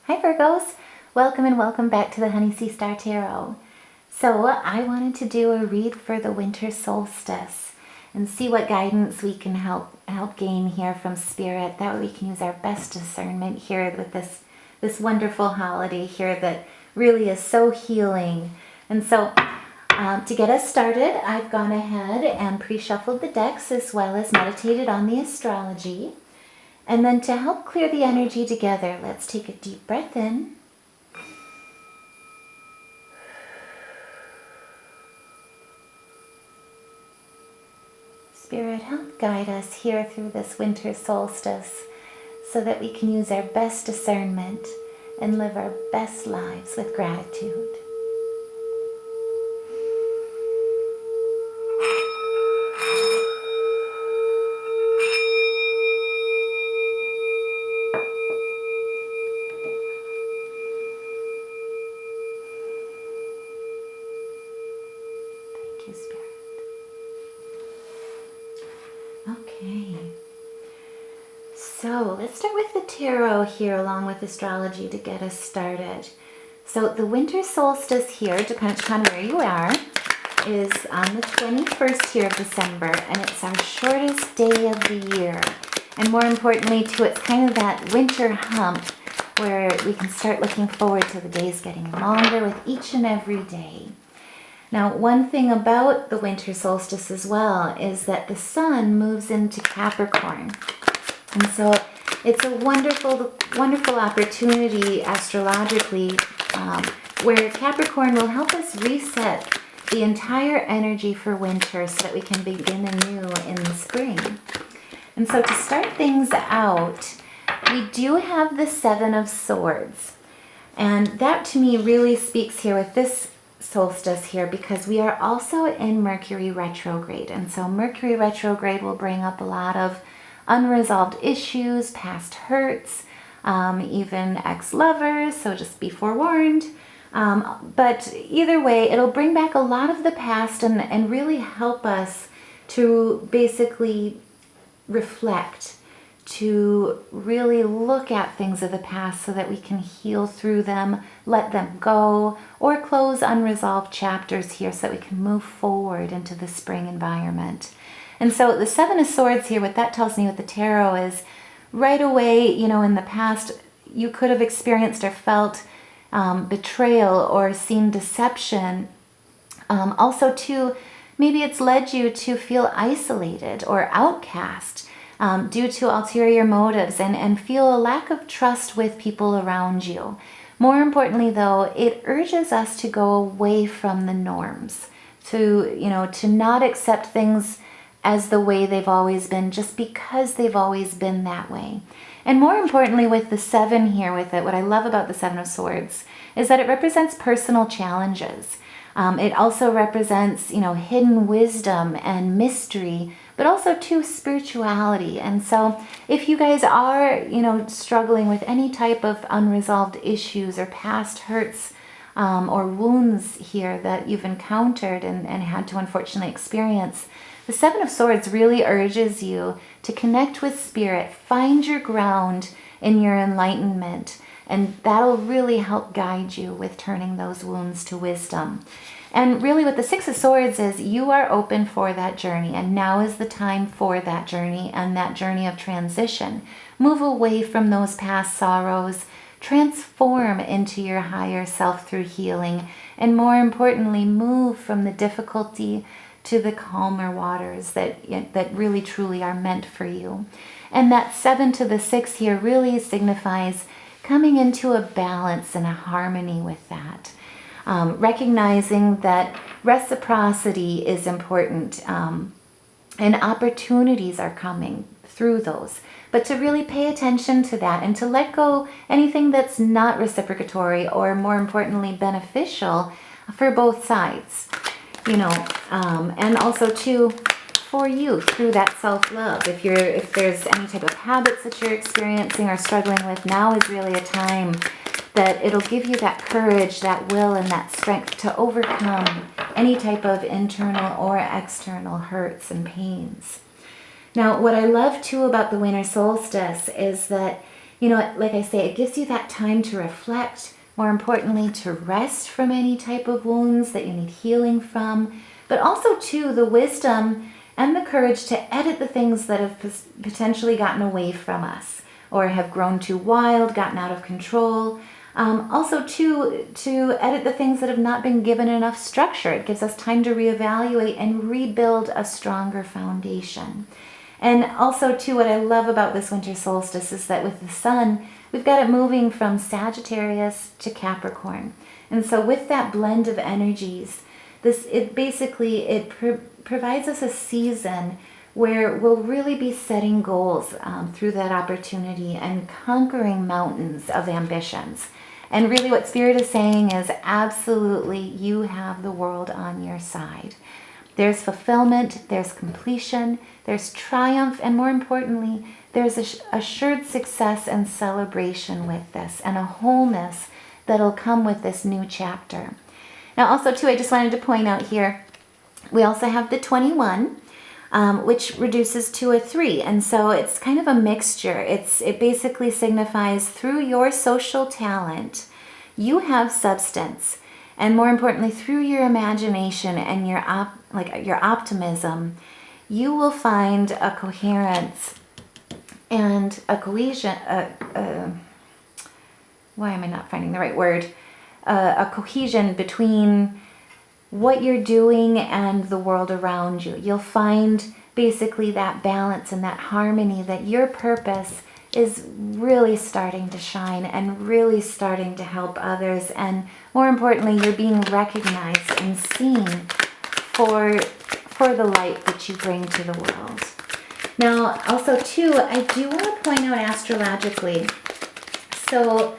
Hi Virgos, welcome and welcome back to the thehoneyseastartarot. So I wanted to do a read for the winter solstice and see what guidance we can help gain here from spirit. That way we can use our best discernment here with this wonderful holiday here that really is so healing. And so to get us started, I've gone ahead and pre-shuffled the decks as well as meditated on the astrology. And then to help clear the energy together, let's take a deep breath in. Spirit, help guide us here through this winter solstice so that we can use our best discernment and live our best lives with gratitude. Thank you, Spirit. Okay, so let's start with the tarot here along with astrology to get us started. So the winter solstice here, depending on where you are, is on the 21st here of December, and it's our shortest day of the year. And more importantly too, it's kind of that winter hump where we can start looking forward to the days getting longer with each and every day. Now, one thing about the winter solstice as well is that the sun moves into Capricorn. And so it's a wonderful, wonderful opportunity astrologically where Capricorn will help us reset the entire energy for winter so that we can begin anew in the spring. And so to start things out, we do have the Seven of Swords. And that to me really speaks here with this solstice here because we are also in Mercury retrograde, and so Mercury retrograde will bring up a lot of unresolved issues, past hurts, even ex-lovers, so just be forewarned. But either way, it'll bring back a lot of the past and really help us to basically reflect, to really look at things of the past so that we can heal through them, let them go, or close unresolved chapters here so that we can move forward into the spring environment. And so the Seven of Swords here, what that tells me with the tarot is right away, you know, in the past, you could have experienced or felt betrayal or seen deception. Also too, maybe it's led you to feel isolated or outcast due to ulterior motives and feel a lack of trust with people around you. More importantly though, it urges us to go away from the norms, to not accept things as the way they've always been just because they've always been that way. And more importantly with the seven here with it, what I love about the Seven of Swords is that it represents personal challenges. It also represents, hidden wisdom and mystery, but also too spirituality. And so if you guys are, struggling with any type of unresolved issues or past hurts or wounds here that you've encountered and had to unfortunately experience, the Seven of Swords really urges you to connect with spirit, find your ground in your enlightenment, and that'll really help guide you with turning those wounds to wisdom. And really what the Six of Swords is, you are open for that journey, and now is the time for that journey and that journey of transition. Move away from those past sorrows, transform into your higher self through healing, and more importantly, move from the difficulty to the calmer waters that really truly are meant for you. And that 7 to the 6 here really signifies coming into a balance and a harmony with that. Recognizing that reciprocity is important and opportunities are coming through those. But to really pay attention to that and to let go anything that's not reciprocatory or more importantly beneficial for both sides. And also too for you through that self-love. If there's any type of habits that you're experiencing or struggling with, now is really a time that it'll give you that courage, that will, and that strength to overcome any type of internal or external hurts and pains. Now, what I love too about the winter solstice is that you know, like I say, it gives you that time to reflect, more importantly, to rest from any type of wounds that you need healing from, but also too, the wisdom and the courage to edit the things that have potentially gotten away from us or have grown too wild, gotten out of control. Also to edit the things that have not been given enough structure. It gives us time to reevaluate and rebuild a stronger foundation. And also too, what I love about this winter solstice is that with the sun, we've got it moving from Sagittarius to Capricorn. And so with that blend of energies, it provides us a season where we'll really be setting goals through that opportunity and conquering mountains of ambitions. And really what Spirit is saying is absolutely you have the world on your side. There's fulfillment, there's completion, there's triumph, and more importantly, there's assured success and celebration with this, and a wholeness that'll come with this new chapter. Now also too, I just wanted to point out here, we also have the 21, which reduces to a 3. And so it's kind of a mixture. It basically signifies through your social talent, you have substance. And more importantly, through your imagination and your optimism, you will find a coherence and a cohesion. Why am I not finding the right word? A cohesion between what you're doing and the world around you. You'll find basically that balance and that harmony, that your purpose is really starting to shine and really starting to help others. And more importantly, you're being recognized and seen for the light that you bring to the world. Now, also too, I do want to point out astrologically. So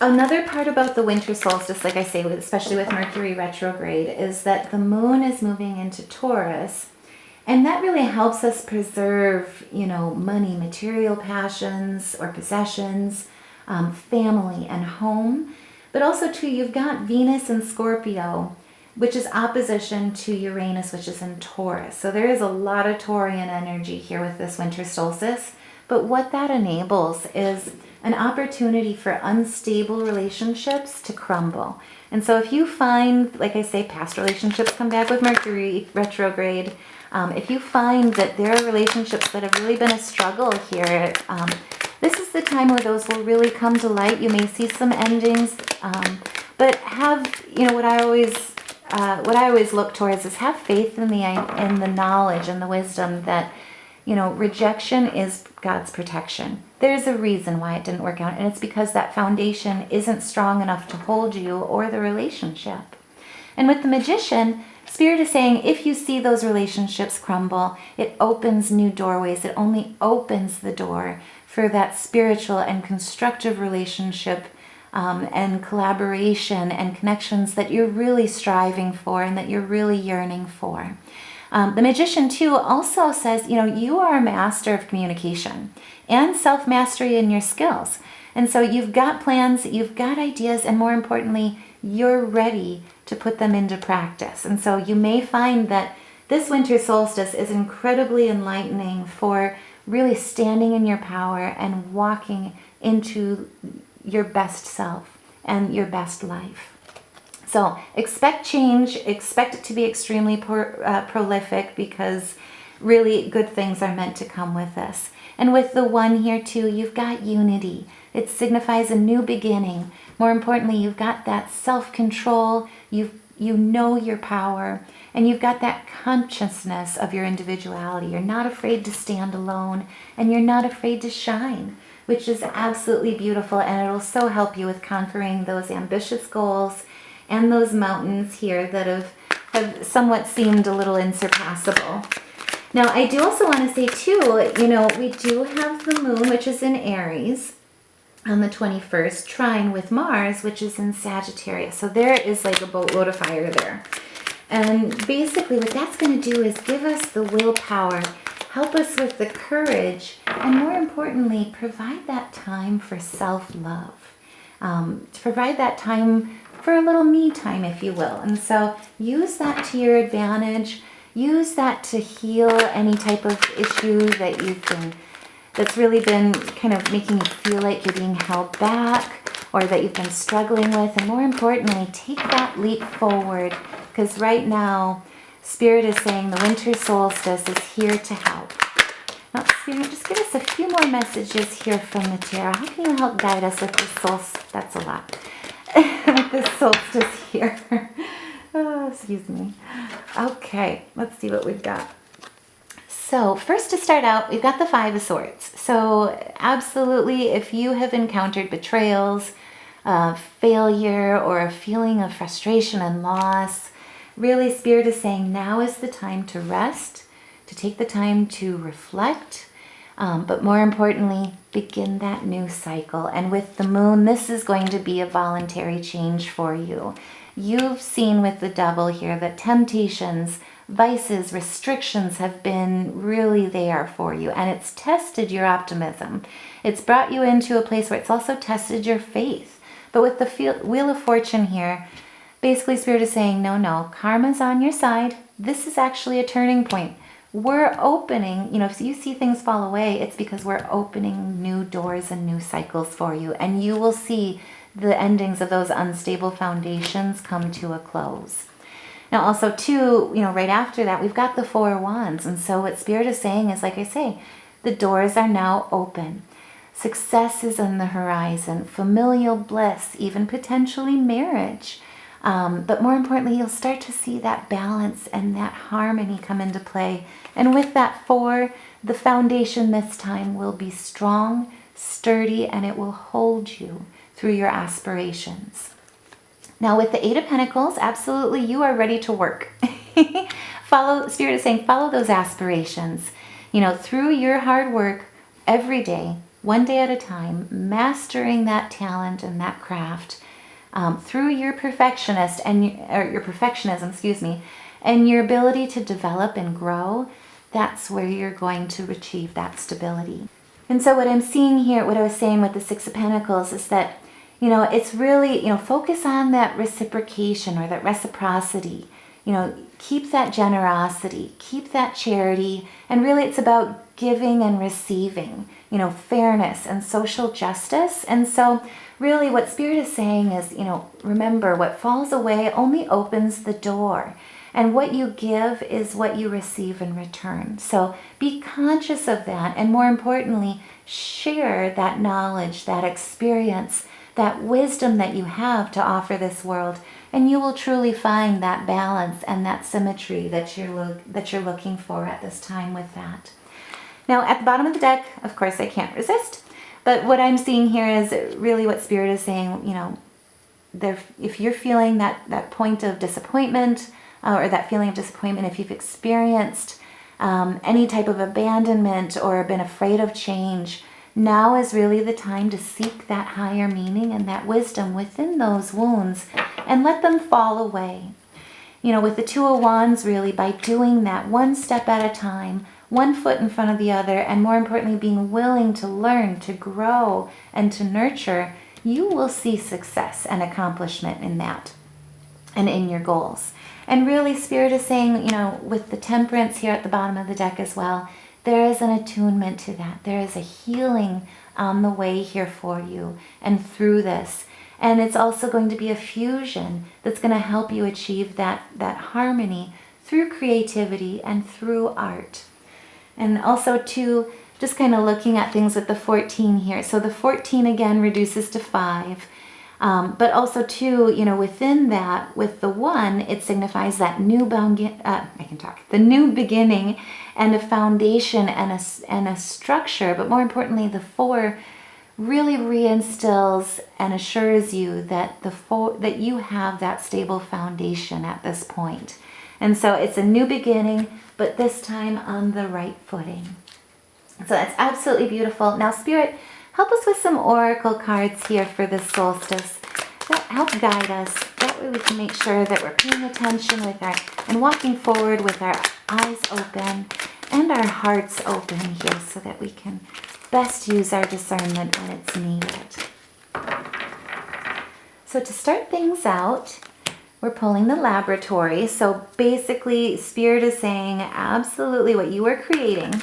another part about the winter solstice, like I say, especially with Mercury retrograde, is that the moon is moving into Taurus, and that really helps us preserve, money, material passions or possessions, family and home. But also too, you've got Venus in Scorpio, which is opposition to Uranus, which is in Taurus. So there is a lot of Taurian energy here with this winter solstice. But what that enables is an opportunity for unstable relationships to crumble. And so if you find, like I say, past relationships come back with Mercury retrograde, if you find that there are relationships that have really been a struggle here, this is the time where those will really come to light. You may see some endings, but have, what I always look towards is have faith in the knowledge and the wisdom that, rejection is God's protection. There's a reason why it didn't work out, and it's because that foundation isn't strong enough to hold you or the relationship. And with the Magician, Spirit is saying if you see those relationships crumble, it opens new doorways. It only opens the door for that spiritual and constructive relationship and collaboration and connections that you're really striving for and that you're really yearning for. The Magician, too, also says, you are a master of communication and self-mastery in your skills. And so you've got plans, you've got ideas, and more importantly, you're ready to put them into practice. And so you may find that this winter solstice is incredibly enlightening for really standing in your power and walking into your best self and your best life. So expect change, expect it to be extremely prolific, because really good things are meant to come with this. And with the 1 here too, you've got unity. It signifies a new beginning. More importantly, you've got that self-control, you know your power, and you've got that consciousness of your individuality. You're not afraid to stand alone, and you're not afraid to shine, which is absolutely beautiful, and it'll so help you with conquering those ambitious goals and those mountains here that have somewhat seemed a little insurpassable. Now, I do also want to say too, we do have the moon, which is in Aries, on the 21st, trine with Mars, which is in Sagittarius. So there is like a boatload of fire there. And basically what that's going to do is give us the willpower, help us with the courage, and more importantly, provide that time for self-love. To provide that time for a little me time, if you will. And so use that to your advantage. Use that to heal any type of issue that you've been that's really been kind of making you feel like you're being held back or that you've been struggling with. And more importantly, take that leap forward, because right now, Spirit is saying the winter solstice is here to help. Now, Spirit, just give us a few more messages here from the tarot. How can you help guide us with this solstice? That's a lot. With this solstice here. Oh, excuse me. Okay, let's see what we've got. So first, to start out, we've got the Five of Swords. So absolutely, if you have encountered betrayals, failure, or a feeling of frustration and loss, really Spirit is saying now is the time to rest, to take the time to reflect, but more importantly, begin that new cycle. And with the moon, this is going to be a voluntary change for you. You've seen with the Devil here that temptations, vices, restrictions have been really there for you, and it's tested your optimism. It's brought you into a place where it's also tested your faith. But with the Wheel of Fortune here, basically Spirit is saying, no, karma's on your side. This is actually a turning point. We're opening, if you see things fall away, it's because we're opening new doors and new cycles for you. And you will see the endings of those unstable foundations come to a close. Now also too, right after that, we've got the Four of Wands. And so what Spirit is saying is, like I say, the doors are now open. Success is on the horizon, familial bliss, even potentially marriage. But more importantly, you'll start to see that balance and that harmony come into play. And with that Four, the foundation this time will be strong, sturdy, and it will hold you through your aspirations. Now with the Eight of Pentacles, absolutely, you are ready to work. Spirit is saying, follow those aspirations. Through your hard work every day, one day at a time, mastering that talent and that craft, through your your perfectionism, and your ability to develop and grow, that's where you're going to achieve that stability. And so what I'm seeing here, what I was saying with the Six of Pentacles, is that, it's really, focus on that reciprocation or that reciprocity. Keep that generosity, keep that charity, and really it's about giving and receiving, fairness and social justice. And so really what Spirit is saying is, remember, what falls away only opens the door. And what you give is what you receive in return. So be conscious of that. And more importantly, share that knowledge, that experience, that wisdom that you have to offer this world. And you will truly find that balance and that symmetry that you're looking for at this time with that. Now, at the bottom of the deck, of course, I can't resist. But what I'm seeing here is really what Spirit is saying, if you're feeling that point of disappointment, or that feeling of disappointment, if you've experienced any type of abandonment or been afraid of change, now is really the time to seek that higher meaning and that wisdom within those wounds and let them fall away. With the Two of Wands, really, by doing that one step at a time, one foot in front of the other, and more importantly, being willing to learn, to grow, and to nurture, you will see success and accomplishment in that and in your goals. And really, Spirit is saying, with the Temperance here at the bottom of the deck as well, there is an attunement to that. There is a healing on the way here for you and through this. And it's also going to be a fusion that's going to help you achieve that harmony through creativity and through art. And also, too, just kind of looking at things with the 14 here. So the 14, again, reduces to 5. But also, too, within that, with the 1, it signifies that the new beginning and a foundation and a structure. But more importantly, the 4 really reinstills and assures you that that you have that stable foundation at this point. And so it's a new beginning, but this time on the right footing. So that's absolutely beautiful. Now, Spirit, help us with some oracle cards here for this solstice. Help guide us. That way we can make sure that we're paying attention and walking forward with our eyes open and our hearts open here so that we can best use our discernment when it's needed. So to start things out, we're pulling the laboratory. So basically, Spirit is saying absolutely what you are creating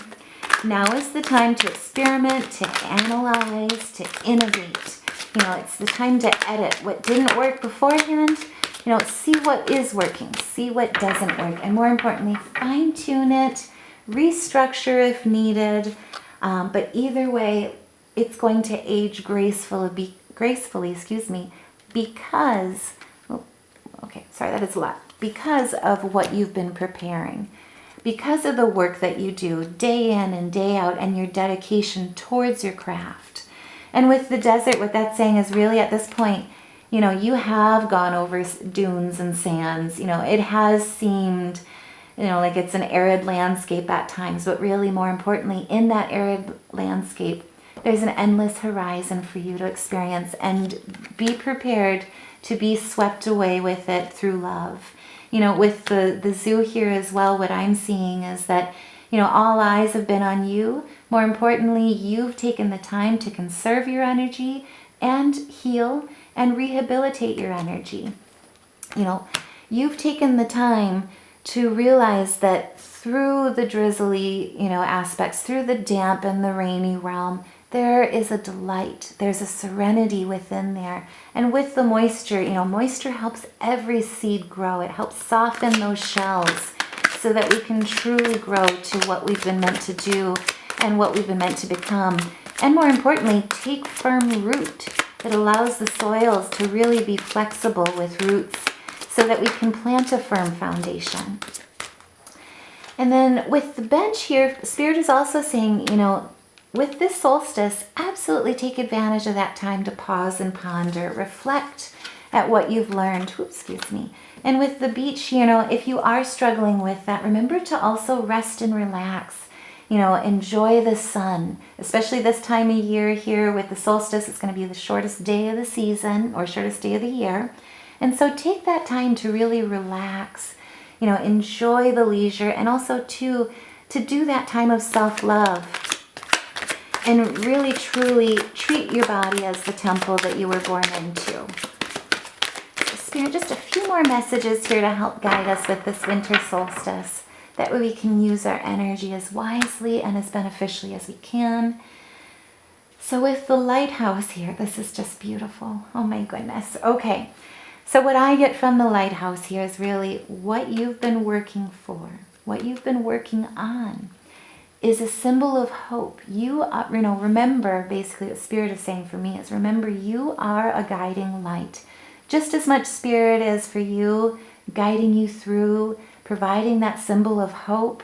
Now is the time to experiment, to analyze, to innovate. You know, it's the time to edit what didn't work beforehand. You know, see what is working, see what doesn't work, and more importantly, fine tune it, restructure if needed. But either way, it's going to age gracefully, because, that is a lot, because of what you've been preparing, because of the work that you do day in and day out, and your dedication towards your craft. And with the desert, what that's saying is really at this point, you know, you have gone over dunes and sands. You know, it has seemed, you know, like it's an arid landscape at times, but really more importantly, in that arid landscape, there's an endless horizon for you to experience, and be prepared to be swept away with it through love. You know, with the zoo here as well, what I'm seeing is that, you know, all eyes have been on you. More importantly, you've taken the time to conserve your energy and heal and rehabilitate your energy. You know, you've taken the time to realize that through the drizzly, you know, aspects, through the damp and the rainy realm, there is a delight. There's a serenity within there. And with the moisture, you know, moisture helps every seed grow. It helps soften those shells so that we can truly grow to what we've been meant to do and what we've been meant to become. And more importantly, take firm root. It allows the soils to really be flexible with roots so that we can plant a firm foundation. And then with the bench here, Spirit is also saying, you know, with this solstice, absolutely take advantage of that time to pause and ponder, reflect at what you've learned. And with the beach, you know, if you are struggling with that, remember to also rest and relax. You know, enjoy the sun, especially this time of year here with the solstice. It's going to be the shortest day of the season, or shortest day of the year. And so take that time to really relax, you know, enjoy the leisure, and also to do that time of self-love. And really, truly treat your body as the temple that you were born into. Spirit, just a few more messages here to help guide us with this winter solstice. That way we can use our energy as wisely and as beneficially as we can. So with the lighthouse here, this is just beautiful. Oh my goodness. Okay. So what I get from the lighthouse here is really what you've been working for, what you've been working on, is a symbol of hope. You know, remember, basically what Spirit is saying for me is, remember, you are a guiding light. Just as much Spirit is for you, guiding you through, providing that symbol of hope.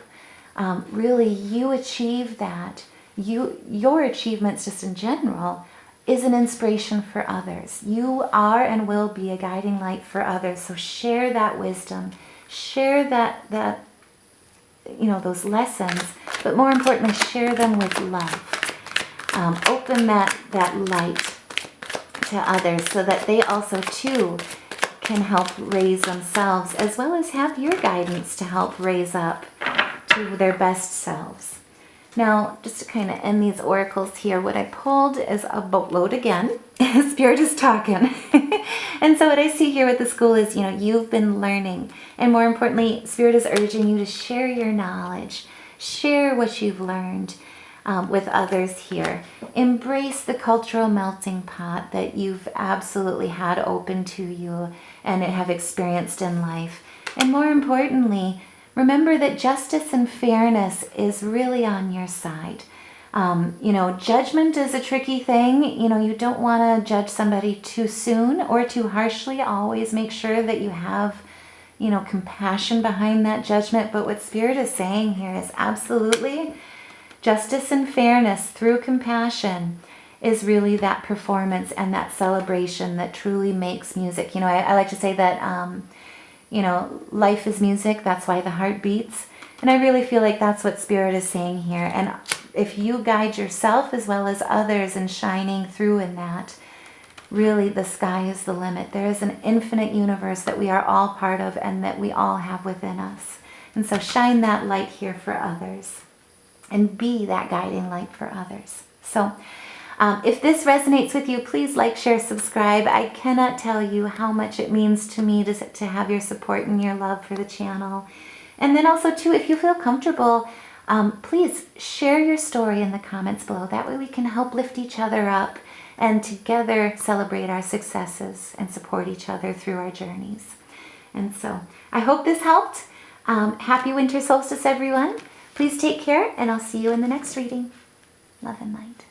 Really, you achieve that. Your achievements just in general is an inspiration for others. You are and will be a guiding light for others. So share that wisdom, share that you know, those lessons, but more importantly, share them with love. Open that light to others so that they also too can help raise themselves, as well as have your guidance to help raise up to their best selves. Now, just to kind of end these oracles here, what I pulled is a boatload again. Spirit is talking. And so what I see here with the school is, you know, you've been learning. And more importantly, Spirit is urging you to share your knowledge. Share what you've learned with others here. Embrace the cultural melting pot that you've absolutely had open to you and have experienced in life. And more importantly, remember that justice and fairness is really on your side. You know, judgment is a tricky thing. You know, you don't want to judge somebody too soon or too harshly. Always make sure that you have, you know, compassion behind that judgment. But what Spirit is saying here is absolutely justice and fairness through compassion is really that performance and that celebration that truly makes music. You know, I like to say that, you know, life is music. That's why the heart beats. And I really feel like that's what Spirit is saying here. And if you guide yourself as well as others in shining through in that, really the sky is the limit. There is an infinite universe that we are all part of and that we all have within us. And so shine that light here for others and be that guiding light for others. So if this resonates with you, please like, share, subscribe. I cannot tell you how much it means to me to have your support and your love for the channel. And then also too, if you feel comfortable, please share your story in the comments below. That way we can help lift each other up and together celebrate our successes and support each other through our journeys. And so I hope this helped. Happy winter solstice, everyone. Please take care, and I'll see you in the next reading. Love and light.